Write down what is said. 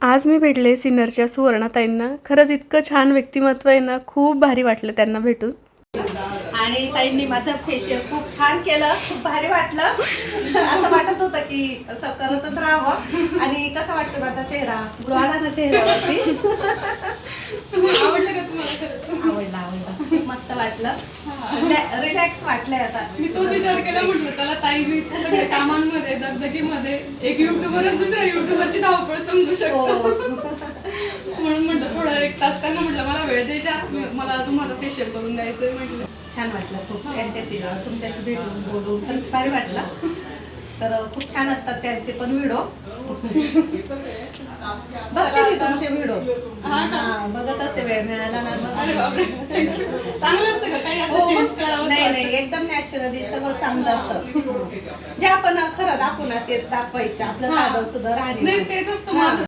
आज मी भेटले सिन्नरच्या सुवर्णाताईंना. खरंच इतकं छान व्यक्तिमत्व आहे ना, खूप भारी वाटलं त्यांना भेटून. आणि ताईंनी माझं फेशियल खूप छान केलं, खूप भारी वाटलं. असं वाटत होतं की असं करतच राहावं. आणि कसं वाटतं माझा चेहरा, ग्लो आला ना चेहऱ्यावरती. आवडलं का तुम्हाला? आवडला खूप मस्त वाटलं, रिलॅक्स वाटलंय आता. मी तोच विचार केला, म्हटलं चला ताई मी सगळ्या कामांमध्ये दगदगीमध्ये एक युट्यूबरच दुसऱ्या युट्यूबरची धावपळ समजू शकतो. म्हणून म्हटलं थोडा एक तास त्यांना म्हटलं मला वेळ द्यायच्या, मला तुम्हाला फेशियल करून द्यायचंय म्हटलं. छान वाटलं खूप त्यांच्याशी, तुमच्याशी भेटून बोलून खरंच भारी वाटलं. तर खूप छान असतात त्यांचे पण व्हिडिओ. बघते मी तुमचे व्हिडिओ, बघत असते वेळ मिळाला ना. अरे बापरे, चांगलं असतं का काही असं चेंज करावं? नाही नाही, एकदम नॅचरली सगळं चांगलं असतं. जे आपण खरं दाखवू ना तेच दाखवायचं, आपलं साधं सुद्धा राहणे. नाही तेच असतं माझं.